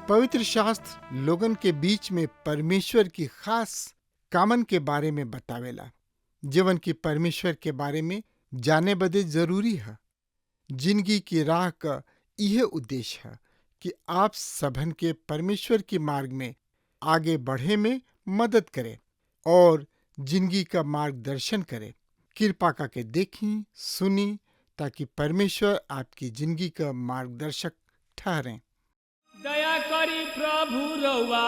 पवित्र शास्त्र लोगन के बीच में परमेश्वर की खास कामन के बारे में बतावेला, जीवन की परमेश्वर के बारे में जाने बदे जरूरी है। जिंदगी की राह का यह उद्देश्य है कि आप सबन के परमेश्वर की मार्ग में आगे बढ़े में मदद करे और जिंदगी का मार्गदर्शन करे। कृपा करके देखी सुनी ताकि परमेश्वर आपकी जिंदगी का मार्गदर्शक ठहरे। दया करी प्रभु रउआ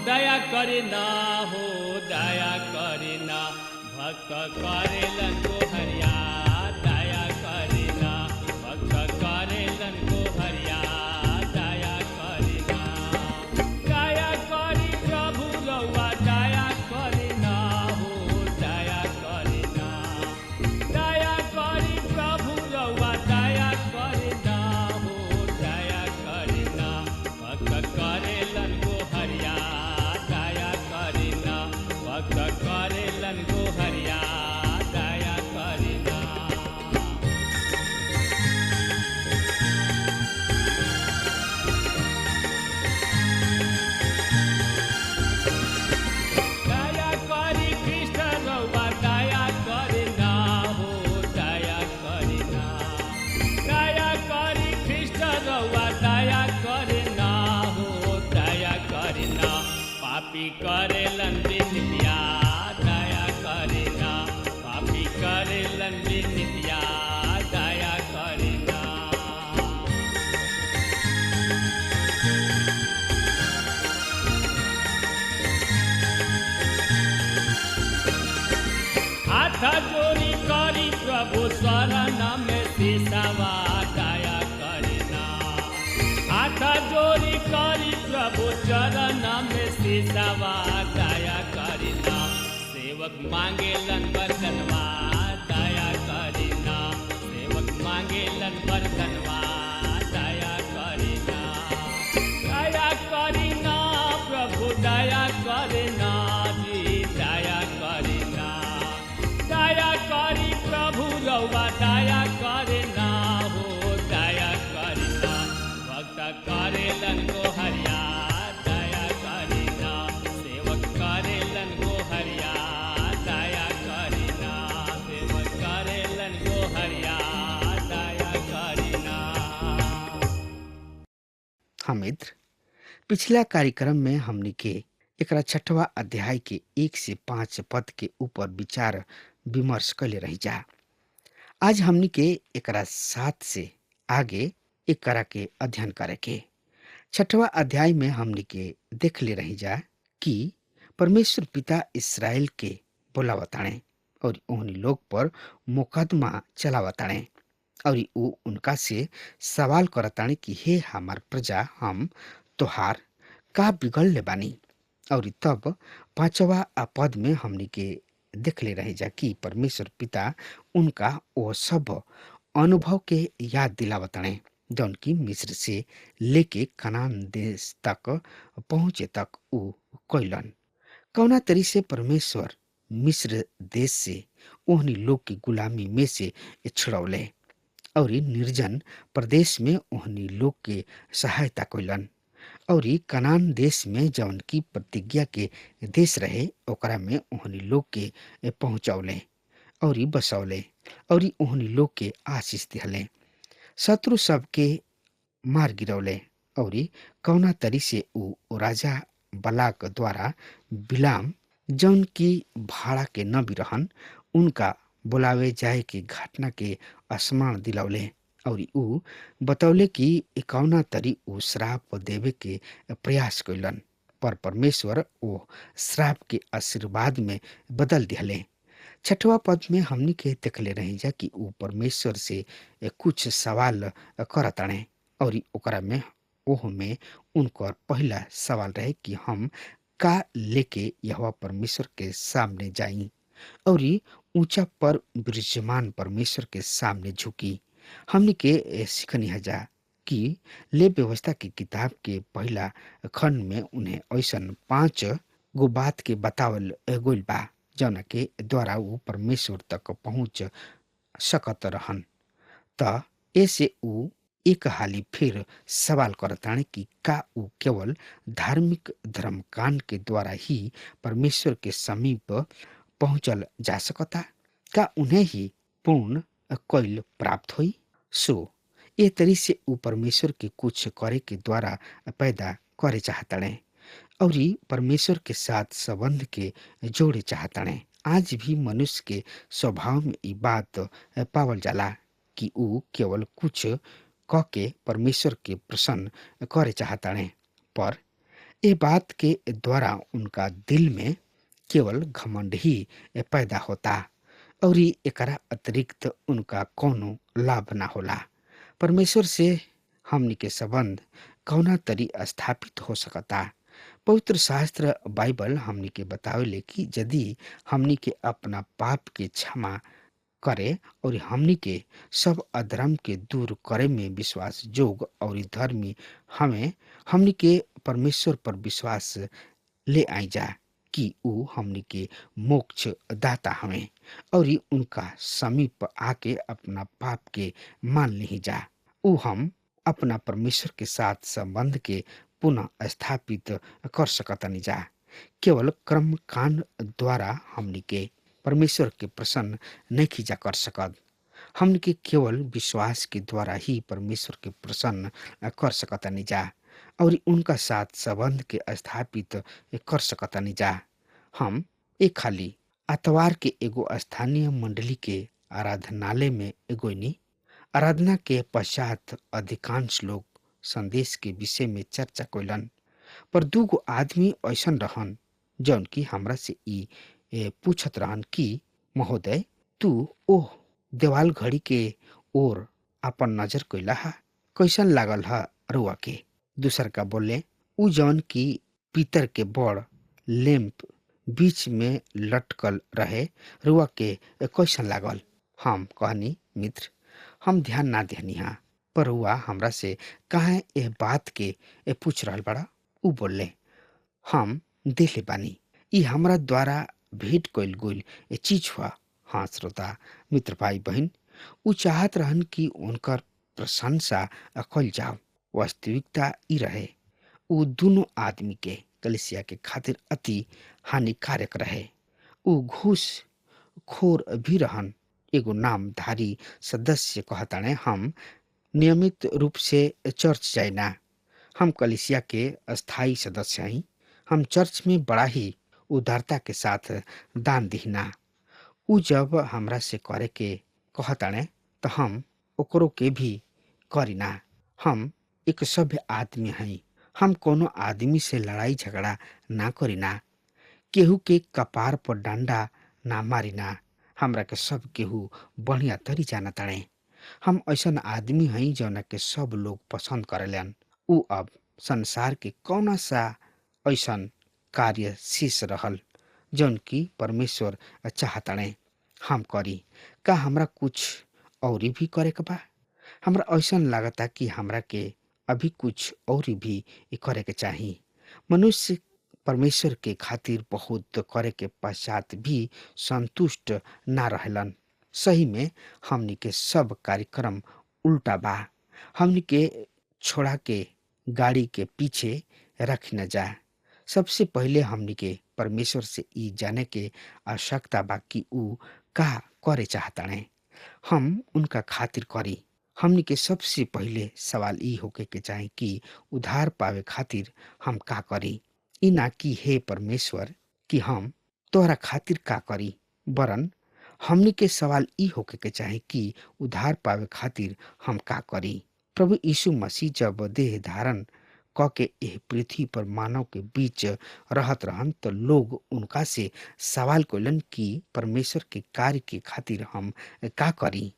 दया करे ना हो, दया करे ना भक्त करेलन को हरिया, दया करे ना भक्त करेलन को हरिया, दया करे ना। दया करी प्रभु रउआ दया करे ना हो, दया करे ना। दया करी प्रभु रउआ दया करे ना हो, दया करे ना भक्त करेलन को हरिया, दया करे ना भक्त करेलन को हरिया, दया करे ना। दया करी कृष्ण रउआ दया करे ना हो, दया करे ना। दया करी कृष्ण रउआ दया करे ना हो, दया करे ना। पापी करेलन विनित्या, दया करे ना। पापी करेलन विनित्या, दया करे ना। हाथ जोड़ी करी प्रभु शरण में सिसवा, दया करे ना। हाथ जोड़ी करी प्रभु चरण में सिसवा, दया करे ना। सेवक मांगेलन बरतनवा, दया करे ना। सेवक मांगेलन बरतनवा, दया करे ना। दया करे ना प्रभु दया करे ना जी, दया करे ना। दया करी प्रभु रउआ दया करे ना हो, दया करे ना भक्त करेलन को हरिया, दया करे ना। सेवक करेलन को हरिया, दया करे ना। सेवक करेलन को हरिया, दया करे ना। हाँ मित्र, पिछला कार्यक्रम में हमने के एकरा 6वां अध्याय के 1 से 5 पद के ऊपर विचार विमर्श कैले रही जा। आज हमने के एकरा 7 से आगे एकरा के अध्ययन करे के 6वां अध्याय में हमने के देख ले रही जा कि परमेश्वर पिता इस्राएल के बोलावताणे और उन लोग पर मुकदमा चलावताणे और वो उनका से सवाल करताणे कि हे हमार प्रजा, हम तोहार का बिगड़ले बानी। और तब 5वां पद में हमने के देख ले रहे जा कि परमेश्वर पिता उनका वो सब अनुभव के याद दिलावताणे जौन की मिस्र से लेके कनान देश तक पहुंचे तक ऊ कैलन। कौना तरी से परमेश्वर मिस्र देश से ओहनी लोग की गुलामी में से छुड़ौले और निर्जन प्रदेश में ओहनी लोग के सहायता कैलन और कनान देश में जौन की प्रतिज्ञा के देश रहे ओकरा में ओहनी लोग के पहुंचौले और बसौले और ओहनी लोग के आशीष दिहले, शत्रु सब के मार गिरौले और कौना तरी से ऊ राजा बलाक द्वारा बिलाम जौन की भाड़ा के न बिरहन उनका बुलावे जाए के घटना के स्मरण दिलौले और ऊ बतौले कि कौना तरी ऊ श्राप देवे के प्रयास कैलन, पर परमेश्वर वो श्राप के आशीर्वाद में बदल दिहले। छठवा पद में हमनी के देखले रही जा कि ऊ परमेश्वर से कुछ सवाल करताणे और ओकरा में ओह में उनकर पहला सवाल रहे कि हम का लेके यहोवा परमेश्वर के सामने जाई और ऊंचा पर विराजमान परमेश्वर के सामने झुकी। हमनी के सीखनी हजा कि ले व्यवस्था की किताब के पहला खंड में उन्हें ऐसन 5 गो बात के बतावल गइल बा जौना के द्वारा वो परमेश्वर तक पहुंच सकत रहन। त ऐसे ऊ एक हाली फिर सवाल करताने कि का ऊ केवल धार्मिक धर्मकांड के द्वारा ही परमेश्वर के समीप पहुंचल जा सकता, का उन्हें ही पूर्ण कैल प्राप्त हुई। सो ये तरी से ऊ परमेश्वर के कुछ करे के द्वारा पैदा करे चाहतड़े और परमेश्वर के साथ संबंध के जोड़े चाहतड़े। आज भी मनुष्य के स्वभाव में ई बात पावल जाला कि ऊ केवल कुछ क के परमेश्वर के प्रसन्न करे चाहतड़े, पर ए बात के द्वारा उनका दिल में केवल घमंड ही पैदा होता और एकरा अतिरिक्त उनका कोनो लाभ ना होला। परमेश्वर से हमनी के संबंध कौना तरी स्थापित हो सकता। पवित्र शास्त्र बाइबल हमनी के बतावेले कि यदि हमनी के अपना पाप के क्षमा करे और हमनी के सब अधर्म के दूर करे में विश्वास जोग और धर्मी हमें हमनी के परमेश्वर पर विश्वास ले आई जा कि ऊ हमनी के मोक्ष दाता हमें और उनका समीप आके अपना पाप के मान नहीं जा, ऊ हम अपना परमेश्वर के साथ संबंध के पुनः स्थापित कर सकतनी जा। केवल कर्म कांड द्वारा हमनी के परमेश्वर के प्रसन्न नहीं खींचा कर सकत। हमनी के केवल विश्वास के द्वारा ही परमेश्वर के प्रसन्न कर सकतनी जा और उनका साथ संबंध के स्थापित कर सकतनी जा। हम एक खाली आतवार के एगो स्थानीय मंडली के आराधनालय में एगोनी आराधना के पश्चात अधिकांश लोग संदेश के विषय में चर्चा कैलन, पर 2 गो आदमी ऐसन रहन जौन की हमरा से ई पूछत रहन कि महोदय तू ओह देवाल घड़ी के ओर अपन नजर कैला हा, कैसन लागल हा रुआ के। दूसर का बोले ऊ जौन की पीतर के बड़ लैंप बीच में लटकल रहे रुआ के कैसन लागल। हम कहनी मित्र हम ध्यान ना देनी हा, पर हुआ हमरा से काहे एह बात के पूछ रहल बड़ा। ऊ बोले हम देख ले बानी, ई हमरा द्वारा भेंट कइल गइल चीज हुआ। हाँ श्रोता मित्र भाई बहन, ऊ चाहत रहन कि उनकर प्रशंसा कइल जाओ। वास्तविकता ई रहे ऊ दोनों आदमी के कलिसिया के खातिर अति हानिकारक रहे। ऊ घूस खोर भी रहन। एगो नामधारी सदस्य कहताने हम नियमित रूप से चर्च जाइना, हम कलिसिया के अस्थाई सदस्य हई, हम चर्च में बड़ा ही उदारता के साथ दान दिहिना। ऊ जब हमरा से करे के कहताने तो हम ओकरो के भी करीना। हम एक सभ्य आदमी हई, हम कोनो आदमी से लड़ाई झगड़ा ना करीना, केहू के कपार पर डंडा ना मारीना। हमरा के सब केहू बढ़िया तरी जाना ताड़े। हम ऐसन आदमी हई जौना के सब लोग पसंद करेलन। ऊ अब संसार के कौना सा ऐसन कार्य शेष रहल जौन की परमेश्वर चाहताड़े हम करी। का हमरा कुछ और भी करे के बा? हमरा ऐसन लागता कि हमरा के अभी कुछ और भी करे के चाही। मनुष्य परमेश्वर के खातिर बहुत करे के पश्चात भी संतुष्ट ना रहलन। सही में हमनी के सब कार्यक्रम उल्टा बा। हमनी के छोड़ा के गाड़ी के पीछे रख न जा। सबसे पहले हमनी के परमेश्वर से ई जाने के आवश्यकता बा कि ऊ का करे चाहताने, हम उनका खातिर करी। हमनी के सबसे पहले सवाल ई होके के चाहे कि उधार पावे खातिर हम का करी। ई ना कि हे परमेश्वर कि हम तोहरा खातिर का करी, वरन हमनी के सवाल ई होके के चाहे कि उधार पावे खातिर हम का करी। प्रभु यीशु मसीह जब देह धारण क के एह पृथ्वी पर मानव के बीच रहत रहन तो लोग उनका से सवाल कइलन कि परमेश्वर के कार्य के खातिर हम का करी।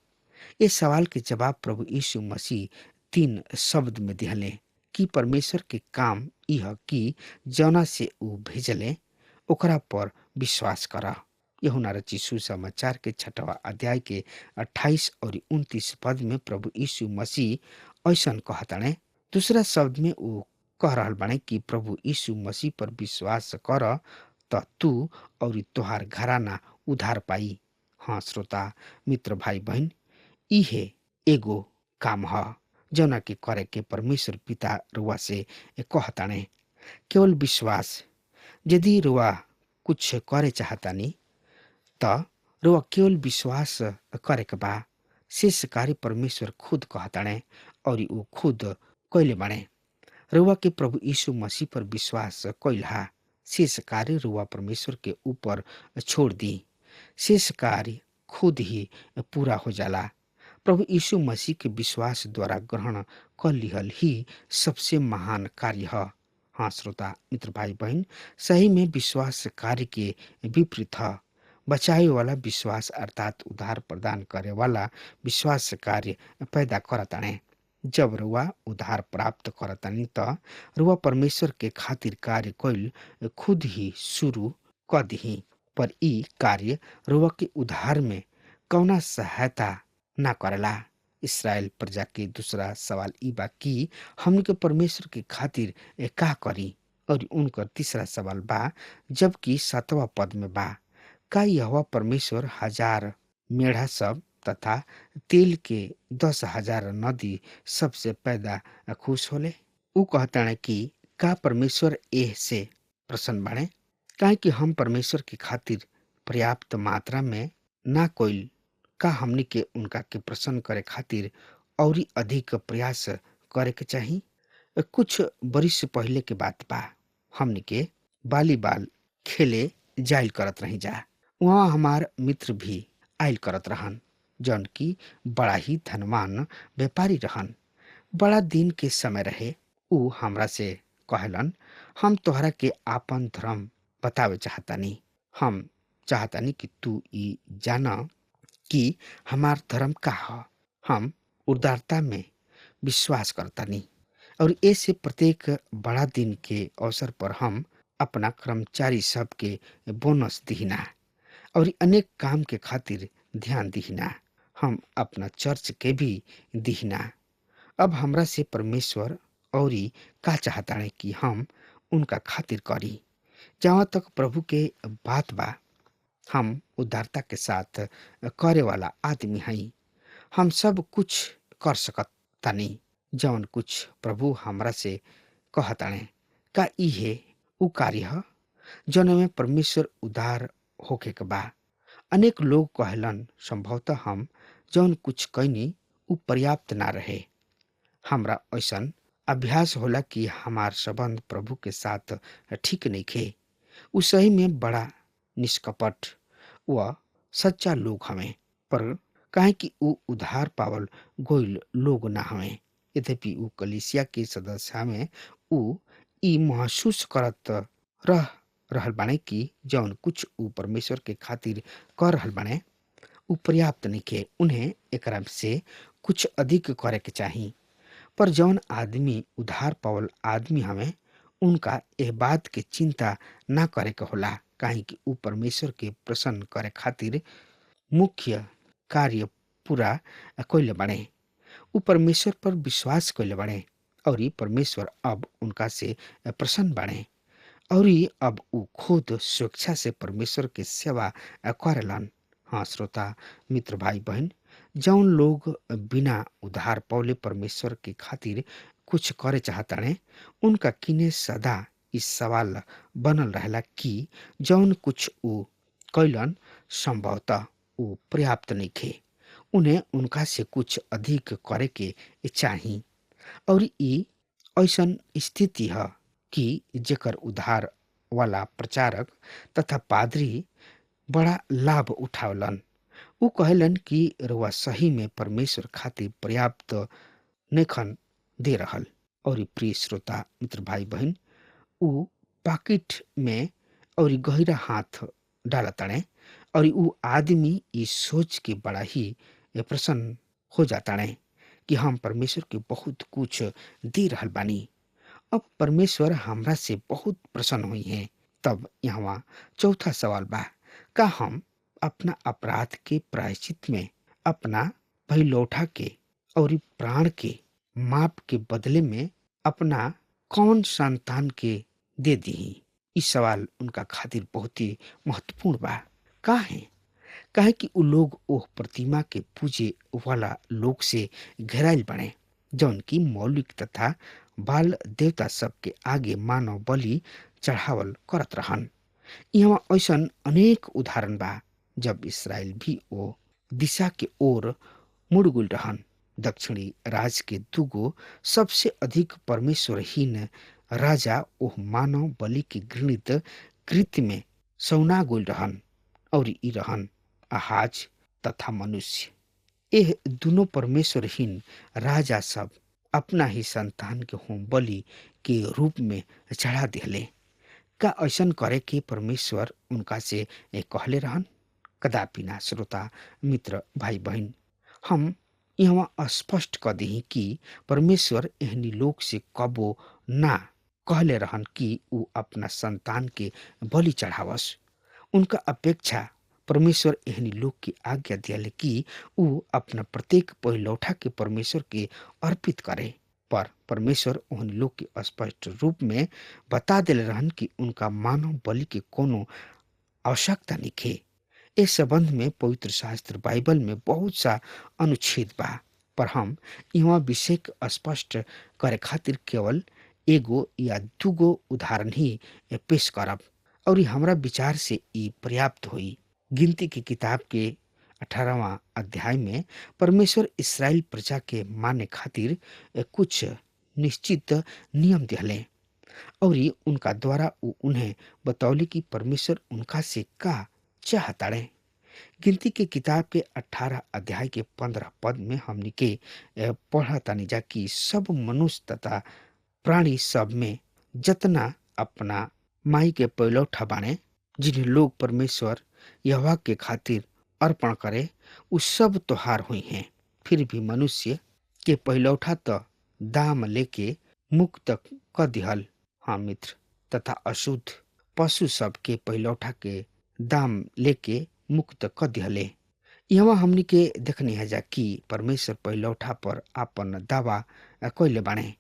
इस सवाल के जवाब प्रभु यीशु मसीह 3 शब्द में दिहले कि परमेश्वर के काम यह कि जौना से ऊ भेजले ओकरा पर विश्वास करा। यूहन्ना रचित सुसमाचार के 6वां अध्याय के 28 और 29 पद में प्रभु यीशु मसीह ऐसन कहताने। दूसरा शब्द में वो कह रहल बाने कि प्रभु यीशु मसीह पर विश्वास कर त तू और तोहार घराना उधार पाई। हाँ श्रोता मित्र भाई बहन, इहे एगो काम ह जौना के करे के परमेश्वर पिता रुआ से कहताने। केवल विश्वास। यदि रुआ कुछ करे चाहतानी त रुआ केवल विश्वास करे के बा। शेष कार्य परमेश्वर खुद कहताने और वो खुद कैले बाणे। रुआ के प्रभु यीशु मसीह पर विश्वास कैलहा। शेष कार्य रुआ परमेश्वर के ऊपर छोड़ दी। शेष कार्य खुद ही पूरा हो जाला। प्रभु यीशु मसीह के विश्वास द्वारा ग्रहण कर लिहल ही सबसे महान कार्य है। हाँ श्रोता मित्र भाई बहन, सही में विश्वास कार्य के विपरीत है। बचाए वाला विश्वास अर्थात उद्धार प्रदान करे वाला विश्वास कार्य पैदा करताने। जब रुआ उद्धार प्राप्त करतानी त रुआ परमेश्वर के खातिर कार्य कइल खुद ही शुरू कर दही। पर ई कार्य रुआ के उद्धार में कौना सहायता ना करेला। इसराइल प्रजा के दूसरा सवाल ई बा कि हमनी के परमेश्वर के खातिर का करी। और उनकर तीसरा सवाल बा जबकि 7वां पद में बा, का यहोवा परमेश्वर 1000 मेढ़ा सब तथा तेल के 10,000 नदी सबसे पैदा खुश होले। ऊ कहताने कि का परमेश्वर एह से प्रसन्न बाणे। काहे कि हम परमेश्वर के खातिर पर्याप्त मात्रा में ना कोइल। का हमनी के उनका के प्रसन्न करे खातिर और अधिक प्रयास करे के चाही। कुछ बरिस पहले के बात बा, हमनी के वॉलीबॉल खेले जाइल करत रही जा। वहाँ हमार मित्र भी आइल करत रहन जौन की बड़ा ही धनवान व्यापारी रहन। बड़ा दिन के समय रहे। ऊ हमरा से कहलन, हम तोहरा के आपन धर्म बतावे चाहतानी। हम चाहतानी कि तू ई जाना कि हमार धर्म का है। हम उदारता में विश्वास करतानी और ऐसे प्रत्येक बड़ा दिन के अवसर पर हम अपना कर्मचारी सब के बोनस दिहिना और अनेक काम के खातिर ध्यान दिहिना। हम अपना चर्च के भी दिहिना। अब हमरा से परमेश्वर और का चाहताने कि हम उनका खातिर करी। जहाँ तक प्रभु के बात बा, हम उदारता के साथ करे वाला आदमी हई। हम सब कुछ कर सकत तानी जौन कुछ प्रभु हमरा से कहताने। का इहे उ कार्य ह जौन में परमेश्वर उदार होके के बा। अनेक लोग कहलन संभवतः हम जौन कुछ कैनी उ पर्याप्त ना रहे। हमरा ऐसन अभ्यास होला कि हमार संबंध प्रभु के साथ ठीक नहीं खे। उ सही में बड़ा निष्कपट व सच्चा लोग हमें, पर काहे कि उ उधार पावल गोइल लोग ना हमें। यद्यपि उ कलीसिया के सदस्य हमें, उ ई महसूस करत रहल बाने कि जौन कुछ उ परमेश्वर के खातिर कर रहल बाने उ पर्याप्त नहीं के। उन्हें एकरा से कुछ अधिक करे के चाही। पर जौन आदमी उधार पावल आदमी हमें, उनका एह बात के चिंता ना करे के होला। काहे कि उ परमेश्वर के प्रसन्न करे खातिर मुख्य कार्य पूरा कइले बाड़े। उ परमेश्वर पर विश्वास कइले बाड़े और परमेश्वर अब उनका से प्रसन्न बाड़े और अब उ खुद स्वेच्छा से परमेश्वर के सेवा करेलन। हाँ श्रोता मित्र भाई बहन, जौन लोग बिना उधार पौले परमेश्वर के खातिर कुछ करे चाहताने, उनका किने सदा इस सवाल बनल रहेला कि जौन कुछ उ कैलन संभवतः उ पर्याप्त नहीं खे। उन्हें उनका से कुछ अधिक करे के चाही। और ई ऐसन स्थिति है कि जेकर उधार वाला प्रचारक तथा पादरी बड़ा लाभ उठावलन। उ कहलन कि रउआ सही में परमेश्वर खातिर पर्याप्त नेखन दे रहल। और प्रिय श्रोता मित्र भाई बहन, ऊ पाकिट में और गहरा हाथ डाला तड़े और ऊ आदमी ये सोच के बड़ा ही प्रसन्न हो जाता है कि हम परमेश्वर के बहुत कुछ दे रहल बानी। अब परमेश्वर हमरा से बहुत प्रसन्न हुई हैं। तब यहाँ चौथा सवाल बा, का हम अपना अपराध के प्रायश्चित में अपना पहिलौठा के और प्राण के माप के बदले में अपना कौन संतान के दे दी? इस सवाल उनका खातिर बहुत ही महत्वपूर्ण बा। का है? काहे कि उ लोग ओह प्रतिमा के पूजे वाला लोग से घेराइल बने, जौन की मौलिक तथा बाल देवता सब के आगे मानव बलि चढ़ावल करत रहन। यहाँ ऐसन अनेक उदाहरण बा जब इसराइल भी ओ दिशा के ओर मुड़ गुल रहन। दक्षिणी राज के दुगो सबसे अधिक परमेश्वरहीन राजा ओह मानव बलि के घृणित कृत्य में सौना गुल रहन और ई रहन आहाज तथा मनुष्य। यह दोनों परमेश्वरहीन राजा सब अपना ही संतान के होम बलि के रूप में चढ़ा दिले। का ऐसन करे के परमेश्वर उनका से कहले रहन? कदापि ना। श्रोता मित्र भाई बहन, हम यहाँ स्पष्ट कर दी कि परमेश्वर एहनी लोग से कबो ना कहले रहन कि ऊ अपना संतान के बलि चढ़ावस। उनका अपेक्षा परमेश्वर एहनी लोग की आज्ञा दिले कि ऊ अपना प्रत्येक पहिलौठा के परमेश्वर के अर्पित करे। पर परमेश्वर ओहनी लोग के स्पष्ट रूप में बता दिले रहन कि उनका मानव बलि के कोनो आवश्यकता नहीं। इस संबंध में पवित्र शास्त्र बाइबल में बहुत सा अनुच्छेद बा, पर हम यहाँ विषय के स्पष्ट करे खातिर केवल एगो या दुगो उदाहरण ही पेश करब और हमरा विचार से ई पर्याप्त हुई। गिनती की किताब के 18वां अध्याय में परमेश्वर इस्राएल प्रजा के माने खातिर कुछ निश्चित नियम दिले और उनका द्वारा उन्हें बतौले कि परमेश्वर उनका से का चाहता है। गिनती के किताब के 18 अध्याय के 15 पद में हमने के पढ़ा तानी जा कि सब मनुष्य तथा प्राणी सब में जतना अपना माई के पहिलौठा बाने, जिन्हें लोग परमेश्वर यहोवा के खातिर अर्पण करे, उस सब त्योहार हुई हैं। फिर भी मनुष्य के पहिलौठा तो दाम लेके मुक्त क दिहल। हाँ मित्र, तथा अशुद्ध पशु सब के पहिलौठा के दाम लेके मुक्त क दिहले। यहाँ हमनी के देखनी है जा कि परमेश्वर पहिलौठा पर आपन दावा कैले बाणे।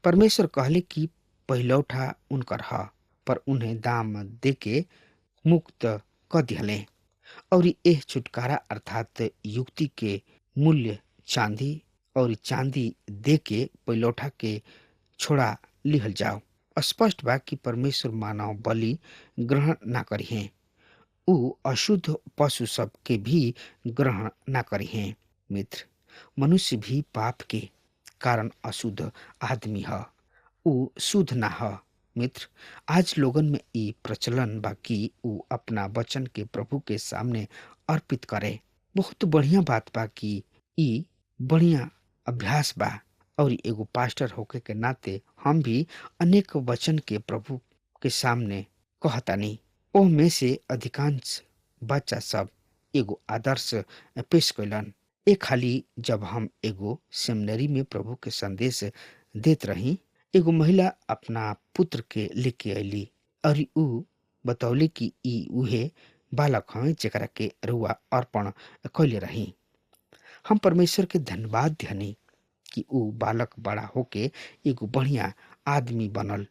परमेश्वर कहले कि पहिलौठा उनकर ह, पर उन्हें दाम देके मुक्त क दिहले और एह छुटकारा अर्थात युक्ति के मूल्य चांदी और चांदी देके पहिलौठा के छोड़ा लिहल जाओ। स्पष्ट बा कि परमेश्वर मानव बलि ग्रहण ना करी हैं। ऊ अशुद्ध पशु सब के भी ग्रहण ना करी हैं। मित्र, मनुष्य भी पाप के कारण अशुद्ध आदमी है, ऊ शुद्ध ना है। मित्र, आज लोगन में ई प्रचलन बा कि ऊ अपना वचन के प्रभु के सामने अर्पित करे। बहुत बढ़िया बात बा कि ई बढ़िया अभ्यास बा और एगो पास्टर होके के नाते हम भी अनेक वचन के प्रभु के सामने कहतानी। ओह में से अधिकांश बच्चा सब एगो आदर्श पेश कैलन। एक खाली जब हम एगो सेमिनरी में प्रभु के संदेश देत रही, एगो महिला अपना पुत्र के लेके अली और ऊ बतौले कि ई उहे बालक हवे जेकरा के रुआ अर्पण कैले रही। हम परमेश्वर के धन्यवाद दिहनी कि ऊ बालक बड़ा होके एगो बढ़िया आदमी बनल,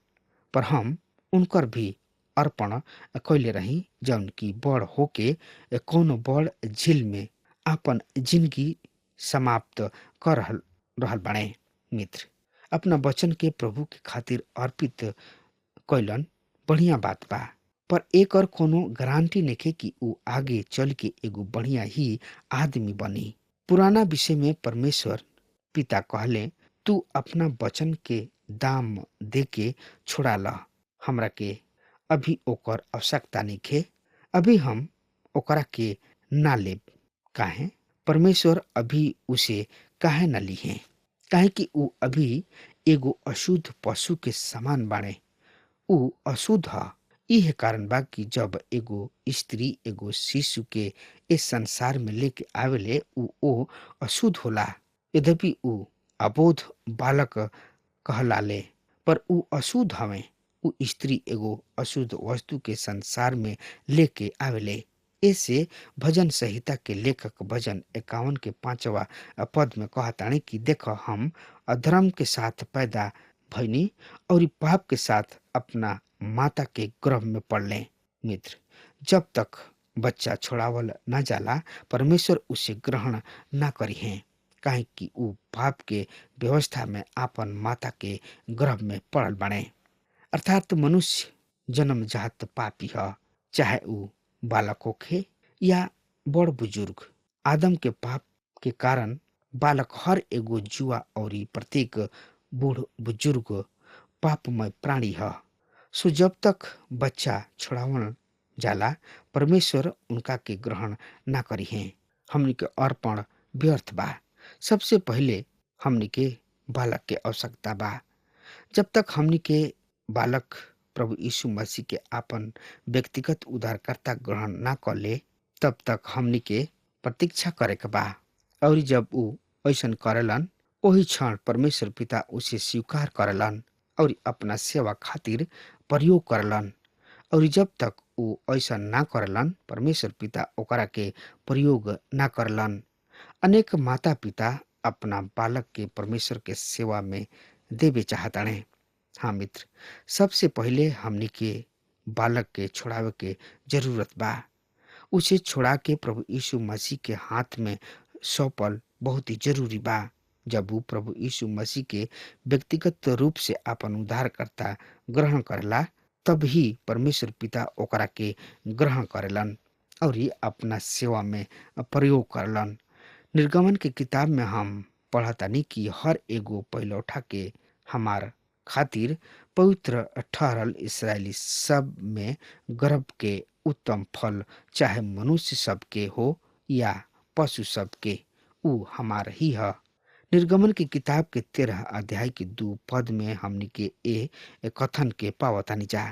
पर हम उनकर भी अर्पण कैले रही जौन की बड़ होके कोनो बड़ झील में आपन जिंदगी समाप्त कर रहल बने। मित्र, अपना वचन के प्रभु के खातिर अर्पित कैलन बढ़िया बात बा, पर एक और कोनो गारंटी नइखे कि ऊ आगे चल के एगो बढ़िया ही आदमी बनी। पुराना विषय में परमेश्वर पिता कहले, तू अपना वचन के दाम दे के छोड़ा ला। हमरा के अभी ओकर आवश्यकता नइखे, अभी हम ओकरा के ना लेब। काहे? परमेश्वर अभी उसे काहे न ली है? काहे कि ऊ अभी एगो अशुद्ध पशु के समान बाणे। ऊ अशुद्ध ह। इह कारण बा कि जब एगो स्त्री एगो शिशु के इस संसार में लेके आवेले ऊ ओ अशुद्ध होला। यद्यपि ऊ अबोध बालक कहलाले, पर ऊ अशुद्ध हवे। ऊ स्त्री एगो अशुद्ध वस्तु के संसार में लेके आवेले। ऐसे भजन संहिता के लेखक भजन 51 के 5वां पद में कहताणे कि देख, हम अधर्म के साथ पैदा भइनी और पाप के साथ अपना माता के गर्भ में पड़ले। मित्र, जब तक बच्चा छोड़ावल न जाला परमेश्वर उसे ग्रहण न करी है, काहे कि ऊ पाप के व्यवस्था में आपन माता के गर्भ में पड़ल बने। अर्थात मनुष्य जन्मजात पापी ह, चाहे ऊ बालक होखे या बड़ बुजुर्ग। आदम के पाप के कारण बालक हर एगो जुआ और प्रत्येक बूढ़ बुजुर्ग पापमय प्राणी ह। सो जब तक बच्चा छोड़ावल जाला परमेश्वर उनका के ग्रहण ना करी है। हमनी के अर्पण व्यर्थ बा। सबसे पहले हमनी के बालक के आवश्यकता बा। जब तक हमनी के बालक प्रभु यीशु मसीह के आपन व्यक्तिगत उद्धारकर्ता ग्रहण ना कर ले, तब तक हमनी के प्रतीक्षा करे के बा। और जब ऊ ऐसन करेलन, वही क्षण परमेश्वर पिता उसे स्वीकार करलन और अपना सेवा खातिर प्रयोग करलन। और जब तक ऊ ऐसा ना करलन परमेश्वर पिता ओकरा के प्रयोग ना करलन। अनेक माता पिता अपना बालक के परमेश्वर के सेवा में देवे चाहताणे। हाँ मित्र, सबसे पहले हमनी के बालक के छोड़ावे के जरूरत बा। उसे छोड़ा के प्रभु यीशु मसीह के हाथ में सौंपल बहुत ही जरूरी बा। जब वो प्रभु यीशु मसीह के व्यक्तिगत रूप से अपन उद्धारकर्ता ग्रहण करला, तब ही परमेश्वर पिता ओकरा के ग्रहण करेलन और ये अपना सेवा में प्रयोग करलन। निर्गमन के किताब में हम पढ़तानी कि हर एगो पहिलौठा के हमार खातिर पवित्र ठहरल इसराइली सब में गर्भ के उत्तम फल, चाहे मनुष्य सब के हो या पशु सब के, ऊ हमार ही है। निर्गमन की किताब के 13 अध्याय के 2 पद में हमनी के ए कथन के पावतानी जा।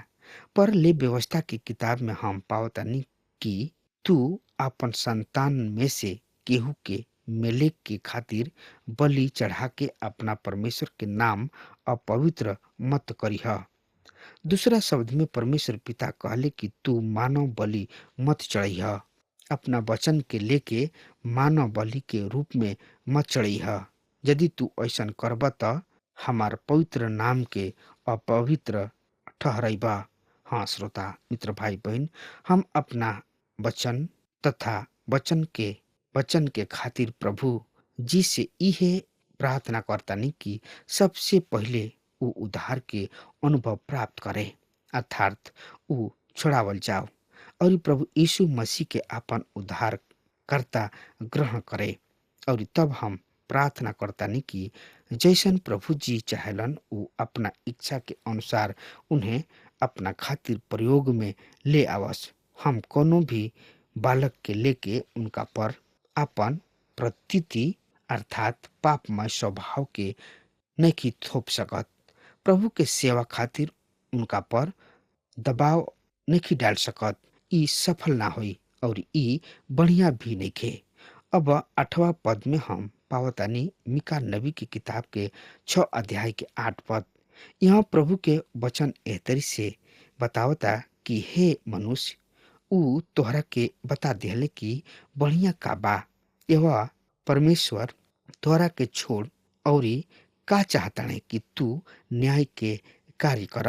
पर ले व्यवस्था की किताब में हम पावतानी कि तू अपन संतान में से केहू के मेलेक के खातिर बलि चढ़ा के अपना परमेश्वर के नाम अपवित्र मत करीह। दूसरा शब्द में परमेश्वर पिता कहले कि तू मानव बलि मत चढ़ीह। अपना वचन के लेके मानव बलि के रूप में मत चढ़ीह। यदि तू ऐसा करब त हमार पवित्र नाम के अपवित्र ठहराइबा। हाँ श्रोता मित्र भाई बहन, हम अपना वचन तथा वचन के खातिर प्रभु जी से इहे प्रार्थना करतानी कि सबसे पहले ऊ उद्धार के अनुभव प्राप्त करे, अर्थात ऊ छोड़ावल जाओ और प्रभु यीशु मसीह के आपन उद्धार करता ग्रहण करे। और तब हम प्रार्थना करतानी कि जैसन प्रभु जी चाहेलन ऊ अपना इच्छा के अनुसार उन्हें अपना खातिर प्रयोग में ले आवस। हम कोनो भी बालक के लेके उनका पर अपन प्रतीति अर्थात पापमय स्वभाव के नहीं थोप सकत। प्रभु के सेवा खातिर उनका पर दबाव नहीं डाल सकत। ई सफल ना होई और ई बढ़िया भी नहीं खे। अब 8वां पद में हम पावतानी मिका नबी की किताब के 6 अध्याय के 8 पद। यहाँ प्रभु के वचन एहतरी से बतावता कि हे मनुष्य, ऊ तोहरा के बता दिहले कि बढ़िया का बा। यह परमेश्वर तोहरा के छोड़ और का चाहता है कि तू न्याय के कार्य कर।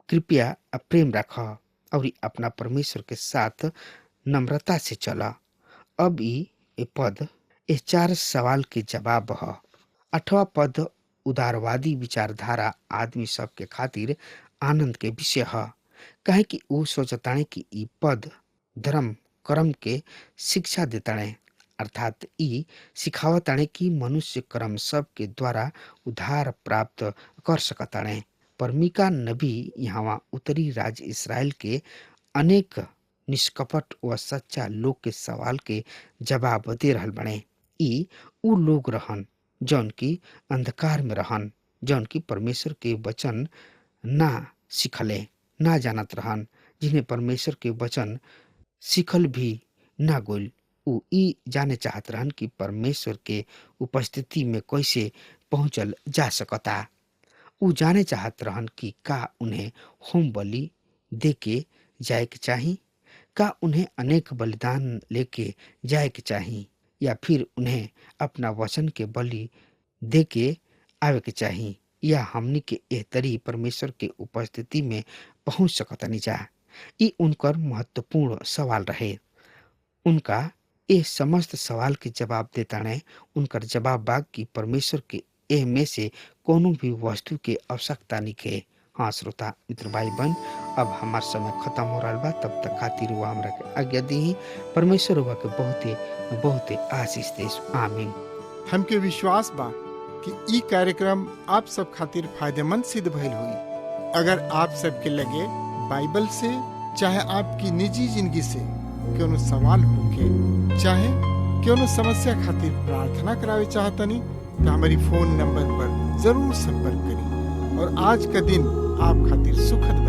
कृपया प्रेम रख और अपना परमेश्वर के साथ नम्रता से चला। अब ये पद इस 4 सवाल के जवाब है। 8वां पद उदारवादी विचारधारा आदमी सब के खातिर आनंद के विषय है, काहे कि वो सोचताणे कि ई पद धर्म कर्म के शिक्षा देताणे, अर्थात ई सिखावताणे कि मनुष्य कर्म सब के द्वारा उद्धार प्राप्त कर सकताणे। पर मीका नबी यहाँ उत्तरी राज्य इसराइल के अनेक निष्कपट व सच्चा लोग के सवाल के जवाब दे रहल बने। ई उ लोग रहन जौन की अंधकार में रहन, जौन की परमेश्वर के वचन ना सिखले, ना जानत रहन, जिन्हें परमेश्वर के वचन सिखल भी ना गोल। उ ई जाने चाहत रहन कि परमेश्वर के उपस्थिति में कैसे पहुंचल जा सकता। उ जाने चाहत रहन कि का उन्हें होम बलि दे के जाए के चाही, का उन्हें अनेक बलिदान लेके जाए के चाही, या फिर उन्हें अपना वचन के बलि दे के आवे के चाही, या हमनी के एह तरी परमेश्वर के उपस्थिति में पहुंच सकतनी जा। ई उनकर महत्वपूर्ण सवाल रहे। उनका ए समस्त सवाल के जवाब देताने उनकर जवाब बा कि परमेश्वर के एह में से कोनो भी वस्तु के आवश्यकता निके। हाँ श्रोता मित्र भाई बहन, अब हमार समय खत्म हो रहा बा, तब तक खातिर हुआ हमरा के आज्ञा दी। परमेश्वर हुआ के बहुते बहुते आशीष दे। आमीन। हमके विश्वास बा कि ई कार्यक्रम आप सब खातिर फायदेमंद सिद्ध भइल हुई। अगर आप सबके लगे बाइबल से चाहे आपकी निजी जिंदगी से कोनो सवाल होके, चाहे कोनो समस्या खातिर प्रार्थना करावे चाहतनी, तो हमारी फोन नंबर पर जरूर संपर्क करें और आज का दिन आप खातिर सुखद